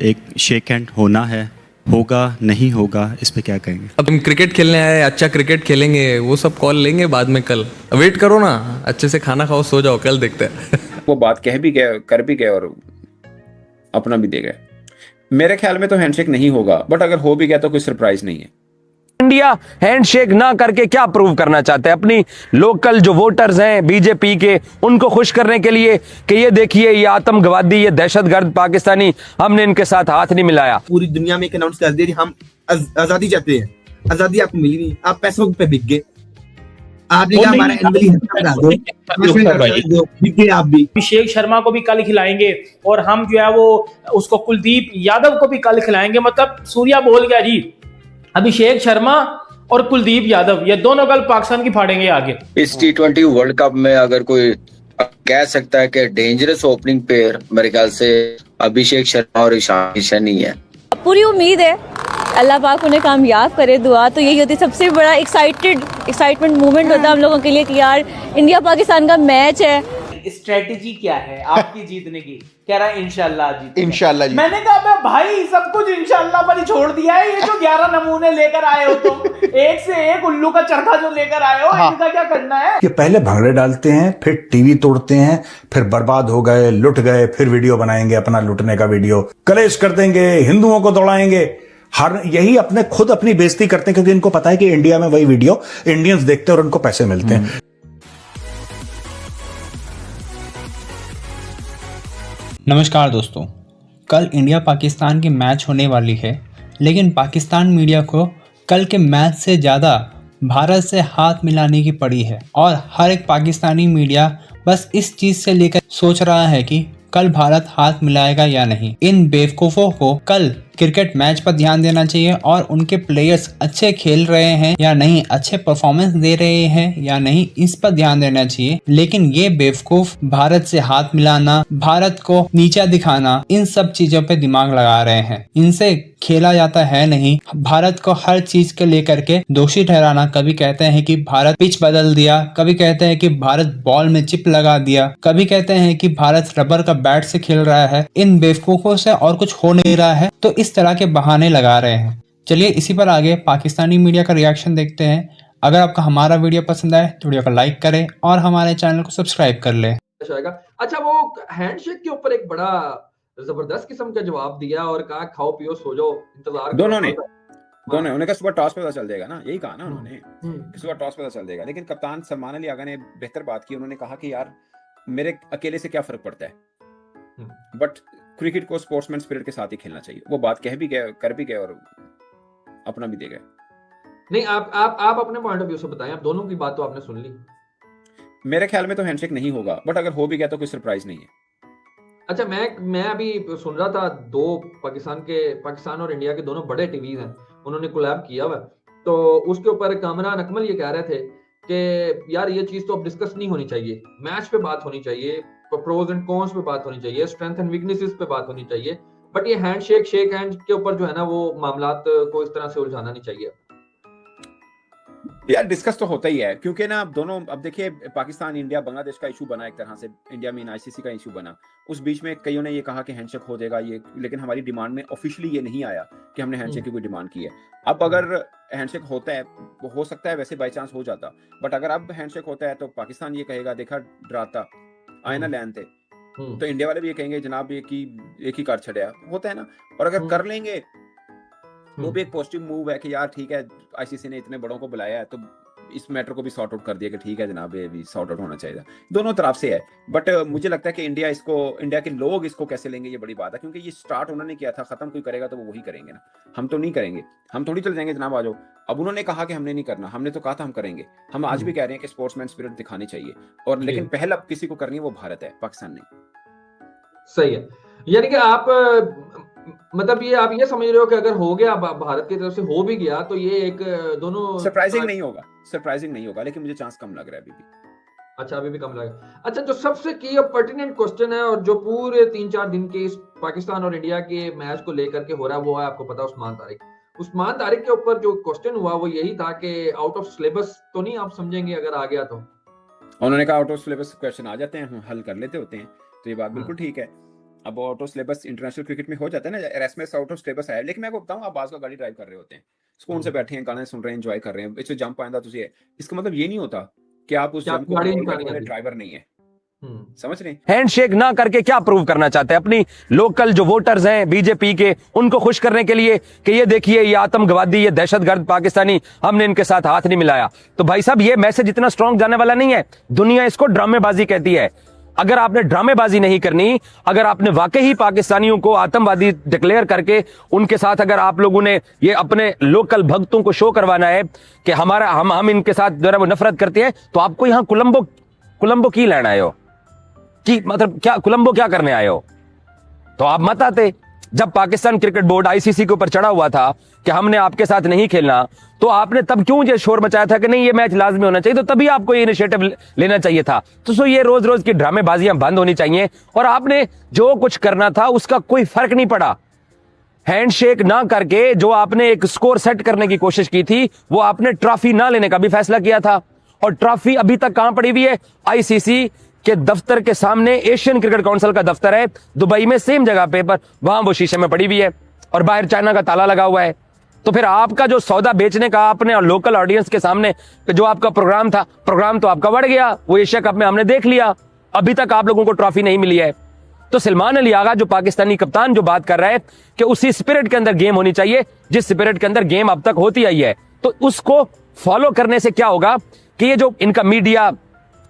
एक shake hand होना है, होगा नहीं होगा, इस पे क्या कहेंगे? अब तुम क्रिकेट खेलने आए, अच्छा क्रिकेट खेलेंगे, वो सब कॉल लेंगे बाद में। कल वेट करो ना, अच्छे से खाना खाओ, सो जाओ, कल देखते हैं। वो बात कह भी गए, कर भी गए और अपना भी दे गए। मेरे ख्याल में तो हैंडशेक नहीं होगा, बट अगर हो भी गया तो कोई सरप्राइज नहीं है। इंडिया हैंडशेक ना करके क्या प्रूव करना चाहते हैं? अपनी लोकल जो वोटर्स हैं बीजेपी के, उनको खुश करने के लिए कि ये देखिए ये आतंकवादी, ये दहशतगर्द पाकिस्तानी, हमने इनके साथ हाथ नहीं मिलाया। पूरी दुनिया में एक अनाउंस कर दे रही हम आजादी चाहते हैं, आजादी आपको मिली नहीं, आप पैसों पे बिक गए। आपने कहा हमारा एनुअली बिक गए आप भी। अभिषेक शर्मा को भी कल खिलाएंगे और हम जो है वो उसको कुलदीप यादव को भी कल खिलाएंगे। मतलब सूर्या बोल गया जी, अभिषेक शर्मा और कुलदीप यादव ये दोनों कल पाकिस्तान की फाड़ेंगे आगे। इस T20 वर्ल्ड कप में अगर कोई कह सकता है कि डेंजरस ओपनिंग पेयर, मेरे ख्याल से अभिषेक शर्मा और ईशान किशन ही है। पूरी उम्मीद है अल्लाह पाक उन्हें कामयाब करे। दुआ तो यही होती है, सबसे बड़ा एक्साइटमेंट मोमेंट होता है हम लोगों के लिए कि यार इंडिया पाकिस्तान का मैच है। स्ट्रेटेजी क्या है आपकी जीतने की? कह रहा है इंशाल्लाह जीत, इंशाल्लाह जी। मैंने कहा मैं भाई सब कुछ इंशाल्लाह पर ही छोड़ दिया है। ये जो 11 नमूने लेकर आए हो तुम, एक से एक उल्लू का चरखा जो लेकर आए हो, इनका क्या करना है? ये पहले भंगड़े डालते हैं, फिर टीवी तोड़ते हैं, फिर बर्बाद हो गए, लुट गए, फिर वीडियो बनाएंगे अपना लुटने का वीडियो, कलेश कर देंगे, हिंदुओं को दौड़ाएंगे। हर यही खुद अपनी बेइज्जती करते हैं, क्योंकि इनको पता है कि इंडिया में वही वीडियो इंडियंस देखते हैं और उनको पैसे मिलते हैं। नमस्कार दोस्तों, कल इंडिया पाकिस्तान की मैच होने वाली है, लेकिन पाकिस्तान मीडिया को कल के मैच से ज़्यादा भारत से हाथ मिलाने की पड़ी है। और हर एक पाकिस्तानी मीडिया बस इस चीज़ से लेकर सोच रहा है कि कल भारत हाथ मिलाएगा या नहीं। इन बेवकूफ़ों को कल क्रिकेट मैच पर ध्यान देना चाहिए और उनके प्लेयर्स अच्छे खेल रहे हैं या नहीं, अच्छे परफॉर्मेंस दे रहे हैं या नहीं, इस पर ध्यान देना चाहिए। लेकिन ये बेवकूफ भारत से हाथ मिलाना, भारत को नीचा दिखाना, इन सब चीजों पे दिमाग लगा रहे हैं। इनसे खेला जाता है नहीं। भारत को हर चीज के लेकर के दोषी ठहराना, कभी कहते हैं कि भारत पिच बदल दिया, कभी कहते हैं कि भारत बॉल में चिप लगा दिया, कभी कहते हैं कि भारत रबर का बैट से खेल रहा है। इन बेवकूफों से और कुछ हो नहीं रहा है, तो इस तरह के बहाने लगा रहे हैं। चलिए इसी पर आगे पाकिस्तानी मीडिया का रिएक्शन देखते हैं। अगर आपको हमारा वीडियो पसंद आए तो वीडियो को लाइक करें और हमारे चैनल को सब्सक्राइब कर लें। अच्छा, वो हैंडशेक के ऊपर एक बड़ा जबरदस्त किस्म का जवाब दिया और कहा खाओ पियो सो जाओ, इंतजार दोनों ने उन्होंने कहा सुबह टॉस पे पता चल जाएगा ना, यही कहा ना उन्होंने, सुबह टॉस पे पता चल जाएगा। लेकिन कप्तान सलमान अली आगा ने बेहतर बात की। उन्होंने कहा कि यार मेरे अकेले से क्या फर्क पड़ता है, बट क्रिकेट को स्पोर्ट्समैन स्पिरिट के साथ ही खेलना चाहिए। वो बात कह भी गए, कर भी गए और अपना भी दे गए। नहीं, आप अपने पॉइंट ऑफ व्यू से बताएं। आप दोनों की बात तो आपने सुन ली। मेरे ख्याल में तो हैंडशेक नहीं होगा, बट अगर हो भी गया तो कोई सरप्राइज नहीं है। अच्छा, मैं अभी सुन रहा था, दो पाकिस्तान और इंडिया के दोनों बड़े टीवीज हैं, उन्होंने कोलैब किया हुआ। तो उसके ऊपर कामरान अकमल ये कह रहे थे कि यार ये चीज तो अब डिस्कस नहीं होनी चाहिए, मैच पे बात होनी चाहिए, प्रोज एंड कॉन्स पे बात होनी चाहिए, स्ट्रेंथ एंड वीकनेसेस पे बात होनी चाहिए, बट ये हैंडशेक शेक हैंड के ऊपर जो है ना वो मामलात को इस तरह से उलझाना नहीं चाहिए। यार डिस्कस तो होता ही है, क्योंकि ना दोनों, अब देखिए पाकिस्तान इंडिया बांग्लादेश का इशू बना, एक तरह से इंडिया में आईसीसी का इशू बना। उस बीच में कईयों ने ये कहा कि हैंडशेक हो जाएगा ये, लेकिन हमारी डिमांड में ऑफिशियली ये नहीं आया कि हमने हैंडशेक की कोई डिमांड की है। अब अगर हैंडशेक होता है, हो सकता है वैसे बाई चांस हो जाता, बट अगर अब हैंडशेक होता है तो पाकिस्तान ये कहेगा देखा डराता आए ना लैन थे, तो इंडिया वाले भी ये कहेंगे जनाब एक ही कार छड़िया होता है ना। और अगर कर लेंगे वो भी एक पॉजिटिव मूव है कि यार ठीक है आईसीसी ने इतने बड़ों को बुलाया है तो इस मैटर को भी सॉर्ट आउट कर दिया कि ठीक है जनाब ये भी सॉर्ट आउट होना चाहिए। दोनों तरफ से है, बट मुझे लगता है कि इंडिया के लोग इसको कैसे लेंगे ये बड़ी बात है, क्योंकि ये स्टार्ट उन्होंने किया था, खत्म कोई करेगा तो वो वही करेंगे ना, हम तो नहीं करेंगे। हम थोड़ी चले जाएंगे जनाब आ जाओ। अब उन्होंने कहा कि हमने नहीं करना, हमने तो कहा था हम करेंगे। हम आज भी कह रहे हैं कि स्पोर्ट्समैन स्पिरिट दिखानी चाहिए, और लेकिन पहल अब किसी को करनी है वो भारत है, पाकिस्तान नहीं। सही है, यानी कि आप मतलब ये आप ये समझ रहे हो कि अगर हो गया, भारत की तरफ से हो भी गया, तो ये एक दोनों सरप्राइजिंग नहीं होगा, लेकिन मुझे चांस कम लग रहा है अभी भी। अच्छा, अभी भी कम लगा। अच्छा, जो सबसे की और पर्टिनेंट क्वेश्चन है और जो पूरे 3-4 दिन के इस पाकिस्तान और इंडिया के मैच को लेकर के हो रहा है, वो है आपको पता उस्मान तारिक के ऊपर जो क्वेश्चन हुआ वो यही था कि आउट ऑफ सिलेबस तो नहीं आप समझेंगे अगर आ गया तो? उन्होंने कहा आउट ऑफ सिलेबस क्वेश्चन आ जाते हैं, हम हल कर लेते होते हैं, तो ये बात बिल्कुल ठीक है। अब ऑटो सिलेबस इंटरनेशनल क्रिकेट में हो जाता है ना, एरasmus ऑटो सिलेबस है, लेकिन मैं आपको बताऊं, आप बाज का गाड़ी ड्राइव कर रहे होते हैं, सुकून से बैठे हैं, गाने सुन रहे हैं, एंजॉय कर रहे हैं, इससे जंप आंदा तुझे, इसका मतलब ये नहीं होता कि आप उस जंप को कंट्रोल करने वाले ड्राइवर नहीं है। समझ रहे हैं? हैंडशेक ना करके क्या प्रूव करना चाहते हैं अपनी लोकल जो वोटर्स हैं बीजेपी के, उनको खुश करने के लिए कि ये देखिए ये आतंकवादी, ये दहशतगर्द पाकिस्तानी, हमने इनके साथ हाथ नहीं मिलाया। तो भाई साहब ये मैसेज इतना स्ट्रांग जाने वाला नहीं है। दुनिया इसको ड्रामेबाजी कहती है। अगर आपने ड्रामेबाजी नहीं करनी, अगर आपने वाकई ही पाकिस्तानियों को आतंकवादी डिक्लेयर करके उनके साथ अगर आप लोगों ने ये अपने लोकल भक्तों को शो करवाना है कि हमारा हम इनके साथ जो है वो नफरत करते हैं, तो आपको यहां कोलंबो की लेना आए हो कि मतलब क्या कोलंबो क्या करने आए हो? तो आप मत आते। जब पाकिस्तान क्रिकेट बोर्ड आईसीसी के ऊपर चढ़ा हुआ था कि हमने आपके साथ नहीं खेलना, तो आपने तब क्यों ये शोर मचाया था कि नहीं ये मैच लाजमी होना चाहिए? तो तभी आपको ये इनिशिएटिव लेना चाहिए था। तो सो ये रोज रोज की ड्रामेबाजियां बंद होनी चाहिए और आपने जो कुछ करना था उसका कोई फर्क नहीं पड़ा। हैंडशेक ना करके जो आपने एक स्कोर सेट करने की कोशिश की थी, वो आपने ट्रॉफी ना लेने का भी फैसला किया था। और ट्रॉफी अभी तक कहां पड़ी हुई है? आईसीसी के दफ्तर के सामने एशियन क्रिकेट काउंसिल का दफ्तर है दुबई में, सेम जगह पे, पर वहां वो शीशे में पड़ी हुई है और बाहर चाइना का ताला लगा हुआ है। तो फिर आपका जो सौदा बेचने का आपने लोकल ऑडियंस के सामने जो आपका प्रोग्राम था, प्रोग्राम तो आपका बढ़ गया। वो एशिया कप में हमने देख लिया, अभी तक आप लोगों को ट्रॉफी नहीं मिली है। तो सलमान अली आगा जो पाकिस्तानी कप्तान जो बात कर रहा है कि उसी स्पिरिट के अंदर गेम होनी चाहिए जिस स्पिरिट के अंदर गेम अब तक होती आई है, तो उसको फॉलो करने से क्या होगा कि ये जो इनका मीडिया,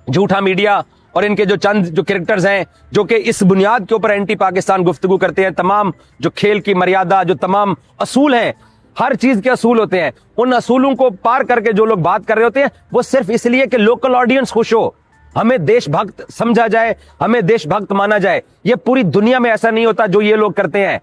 झूठा मीडिया और इनके जो चंद जो कैरेक्टर्स हैं जो कि इस बुनियाद के ऊपर एंटी पाकिस्तान गुफ्तगू करते हैं, तमाम जो खेल की मर्यादा, जो तमाम असूल हैं, हर चीज के असूल होते हैं, उन असूलों को पार करके जो लोग बात कर रहे होते हैं वो सिर्फ इसलिए कि लोकल ऑडियंस खुश हो, हमें देशभक्त समझा जाए, हमें देशभक्त माना जाए। ये पूरी दुनिया में ऐसा नहीं होता जो ये लोग करते हैं।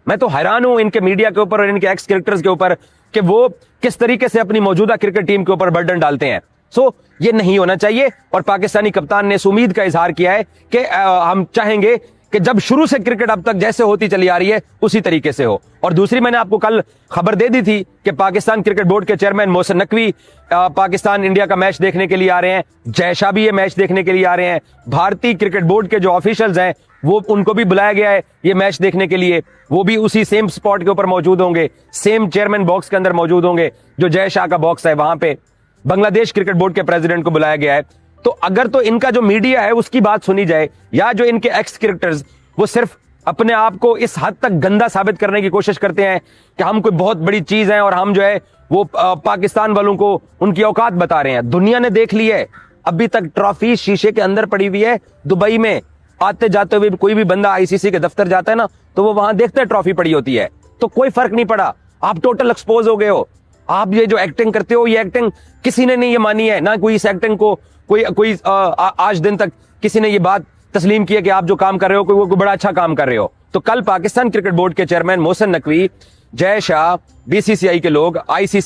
मैं तो हैरान हूं इनके मीडिया के ऊपर और इनके एक्स कैरेक्टर्स के ऊपर कि वो किस तरीके से अपनी मौजूदा क्रिकेट टीम के ऊपर बर्डन डालते हैं। सो ये नहीं होना चाहिए और पाकिस्तानी कप्तान ने इस उम्मीद का इजहार किया है कि हम चाहेंगे कि जब शुरू से क्रिकेट अब तक जैसे होती चली आ रही है उसी तरीके से हो। और दूसरी, मैंने आपको कल खबर दे दी थी कि पाकिस्तान क्रिकेट बोर्ड के चेयरमैन मोहसिन नकवी पाकिस्तान इंडिया का मैच देखने के लिए आ रहे हैं, जय शाह भी ये मैच देखने के लिए आ रहे हैं, भारतीय क्रिकेट बोर्ड के जो ऑफिशियल्स हैं वो उनको भी बुलाया गया है ये मैच देखने के लिए, वो भी उसी सेम स्पॉट के ऊपर मौजूद होंगे, सेम चेयरमैन बॉक्स के अंदर मौजूद होंगे जो जय शाह का बॉक्स है वहां पे। बांग्लादेश क्रिकेट बोर्ड के प्रेसिडेंट को बुलाया गया है। तो अगर तो इनका जो मीडिया है उसकी बात सुनी जाए, या जो इनके एक्स कैरेक्टर्स वो सिर्फ अपने आप को इस हद तक गंदा साबित करने की कोशिश करते हैं कि हम कोई बहुत बड़ी चीज है और हम जो है वो पाकिस्तान वालों को उनकी औकात बता रहे हैं। दुनिया ने देख ली है, अभी तक ट्रॉफी शीशे के अंदर पड़ी हुई है दुबई में। आते जाते हुए कोई भी बंदा आईसीसी के दफ्तर जाता है ना, तो वो वहां देखते हैं ट्रॉफी पड़ी होती है, तो कोई फर्क नहीं पड़ा। आप टोटल एक्सपोज हो गए हो। आप ये जो एक्टिंग करते हो, ये एक्टिंग किसी ने नहीं ये मानी है ना, कोई इस एक्टिंग को कोई आज दिन तक किसी ने ये बात तस्लीम की है कि आप जो काम कर रहे हो कोई बड़ा अच्छा काम कर रहे हो। तो कल पाकिस्तान क्रिकेट बोर्ड के चेयरमैन मोहसिन नकवी, जय शाह, बीसीसीआई के लोग, आईसीसी